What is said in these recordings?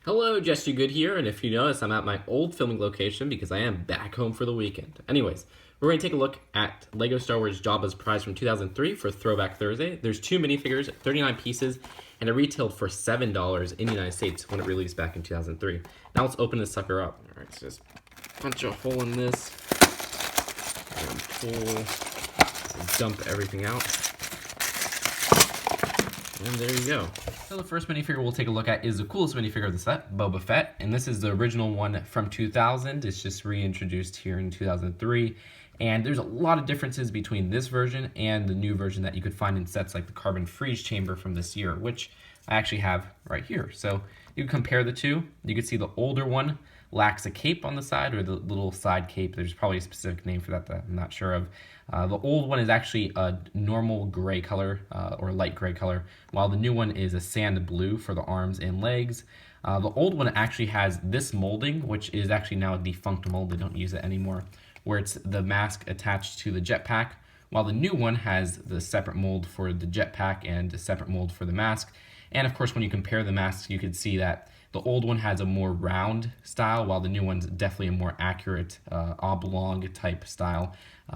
Hello, Jesse Good here, and if you notice, I'm at my old filming location because I am back home for the weekend. Anyways, we're going to take a look at LEGO Star Wars Jabba's prize from 2003 for Throwback Thursday. There's 2 minifigures, 39 pieces, and it retailed for $7 in the United States when it released back in 2003. Now let's open this sucker up. Alright, so just punch a hole in this, and pull, and dump everything out. And there you go. So the first minifigure we'll take a look at is the coolest minifigure of the set, Boba Fett. And this is the original one from 2000. It's just reintroduced here in 2003. And there's a lot of differences between this version and the new version that you could find in sets like the Carbon Freeze Chamber from this year, which I actually have right here. So you can compare the two. You can see the older one lacks a cape on the side, or the little side cape. There's probably a specific name for that I'm not sure of. The old one is actually a normal gray color, or light gray color, while the new one is a sand blue for the arms and legs. The old one actually has this molding, which is actually now a defunct mold. They don't use it anymore, where it's the mask attached to the jetpack, while the new one has the separate mold for the jetpack and a separate mold for the mask. And of course, when you compare the masks, you can see that the old one has a more round style, while the new one's definitely a more accurate oblong type style.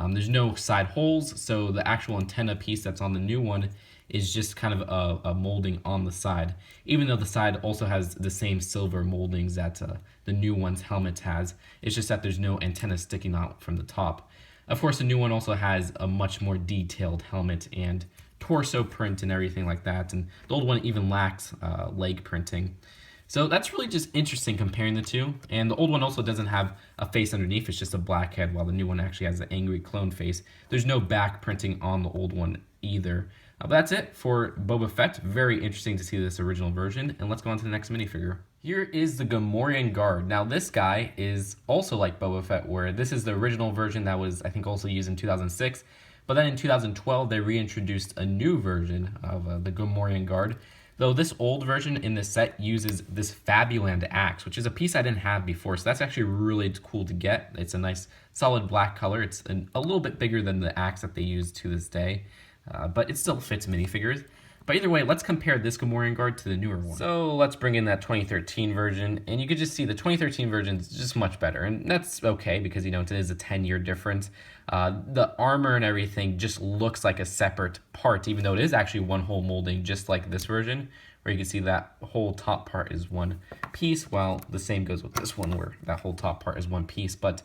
There's no side holes, so the actual antenna piece that's on the new one is just kind of a molding on the side, even though the side also has the same silver moldings that the new one's helmet has. It's just that there's no antenna sticking out from the top. Of course, the new one also has a much more detailed helmet and torso print and everything like that, and the old one even lacks leg printing. So that's really just interesting comparing the two. And the old one also doesn't have a face underneath, it's just a black head, while the new one actually has an angry clone face. There's no back printing on the old one either. But that's it for Boba Fett. Very interesting to see this original version. And let's go on to the next minifigure. Here is the Gomorian Guard. Now this guy is also like Boba Fett, where this is the original version that was, I think, also used in 2006. But then in 2012, they reintroduced a new version of the Gomorian Guard. Though this old version in this set uses this Fabuland axe, which is a piece I didn't have before, so that's actually really cool to get. It's a nice solid black color. It's a little bit bigger than the axe that they use to this day, but it still fits minifigures. But either way, let's compare this Gomorian Guard to the newer one. So let's bring in that 2013 version, and you could just see the 2013 version is just much better, and that's okay because, you know, it is a 10-year difference. The armor and everything just looks like a separate part, even though it is actually one whole molding, just like this version, where you can see that whole top part is one piece, while the same goes with this one, where that whole top part is one piece. But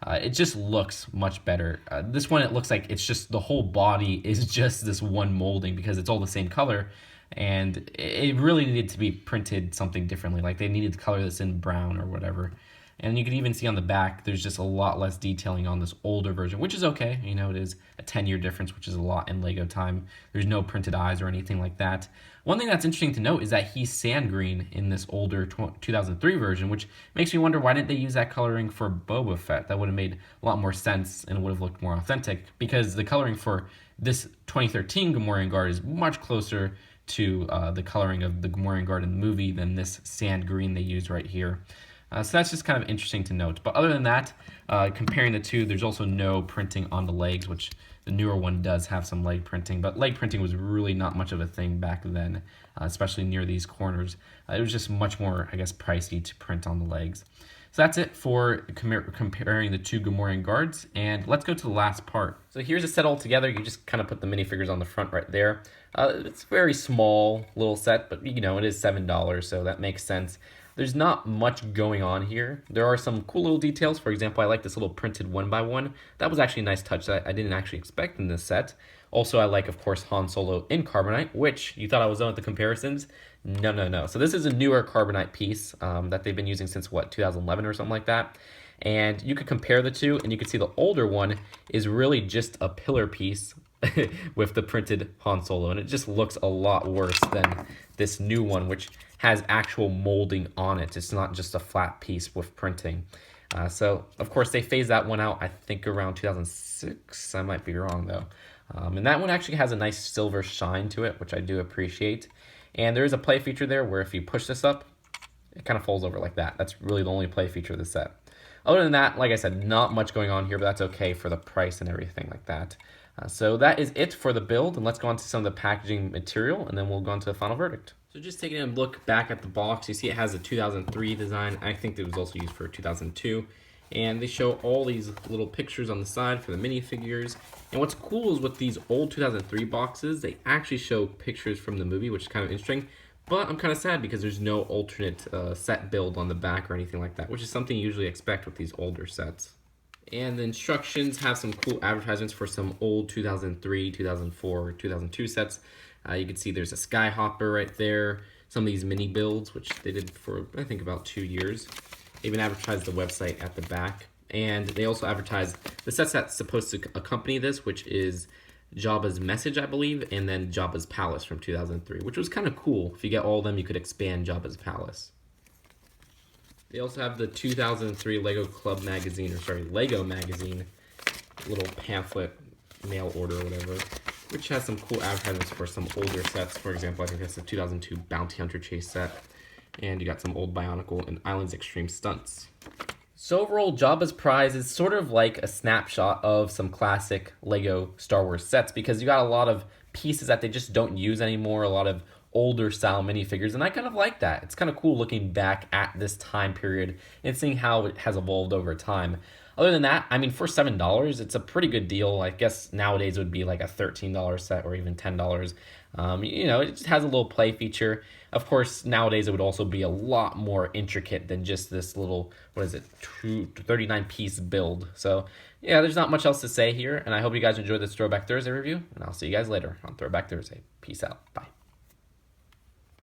it just looks much better. This one, it looks like it's just the whole body is just this one molding because it's all the same color, and it really needed to be printed something differently. Like they needed to color this in brown or whatever. And you can even see on the back, there's just a lot less detailing on this older version, which is okay. You know, it is a 10-year difference, which is a lot in LEGO time. There's no printed eyes or anything like that. One thing that's interesting to note is that he's sand green in this older 2003 version, which makes me wonder, why didn't they use that coloring for Boba Fett? That would have made a lot more sense and would have looked more authentic, because the coloring for this 2013 Gomorian Guard is much closer to the coloring of the Gomorian Guard in the movie than this sand green they used right here. So that's just kind of interesting to note. But other than that, comparing the two, there's also no printing on the legs, which the newer one does have some leg printing. But leg printing was really not much of a thing back then, especially near these corners. It was just much more, I guess, pricey to print on the legs. So that's it for comparing the two Gomorian Guards. And let's go to the last part. So here's a set all together. You just kind of put the minifigures on the front right there. It's a very small little set, but, you know, it is $7, so that makes sense. There's not much going on here. There are some cool little details. For example, I like this little printed 1x1. That was actually a nice touch that I didn't actually expect in this set. Also, I like, of course, Han Solo in carbonite, which you thought I was done with the comparisons. No. So this is a newer carbonite piece that they've been using since, what, 2011 or something like that. And you could compare the two, and you could see the older one is really just a pillar piece with the printed Han Solo, and it just looks a lot worse than this new one, which has actual molding on it. It's not just a flat piece with printing. So, of course, they phased that one out, I think, around 2006. I might be wrong, though. And that one actually has a nice silver shine to it, which I do appreciate. And there is a play feature there where if you push this up, it kind of folds over like that. That's really the only play feature of the set. Other than that, like I said, not much going on here, but that's okay for the price and everything like that. So that is it for the build, and let's go on to some of the packaging material, and then we'll go on to the final verdict. So just taking a look back at the box, you see it has a 2003 design. I think it was also used for 2002. And they show all these little pictures on the side for the minifigures. And what's cool is with these old 2003 boxes, they actually show pictures from the movie, which is kind of interesting. But I'm kind of sad because there's no alternate set build on the back or anything like that, which is something you usually expect with these older sets. And the instructions have some cool advertisements for some old 2003, 2004, 2002 sets. You can see there's a Skyhopper right there, some of these mini builds, which they did for, I think, about 2 years. They even advertised the website at the back. And they also advertise the sets that's supposed to accompany this, which is Jabba's Message, I believe, and then Jabba's Palace from 2003, which was kind of cool. If you get all of them, you could expand Jabba's Palace. They also have the 2003 Lego magazine, little pamphlet, mail order or whatever, which has some cool advertisements for some older sets. For example, I think that's the 2002 Bounty Hunter Chase set. And you got some old Bionicle and Islands Extreme Stunts. So overall, Jabba's Prize is sort of like a snapshot of some classic Lego Star Wars sets because you got a lot of pieces that they just don't use anymore, a lot of older style minifigures, and I kind of like that. It's kind of cool looking back at this time period and seeing how it has evolved over time. Other than that, I mean, for $7, it's a pretty good deal. I guess nowadays it would be like a $13 set or even $10. You know, it just has a little play feature. Of course, nowadays it would also be a lot more intricate than just this little, 39-piece build. So, yeah, there's not much else to say here, and I hope you guys enjoyed this Throwback Thursday review, and I'll see you guys later on Throwback Thursday. Peace out. Bye.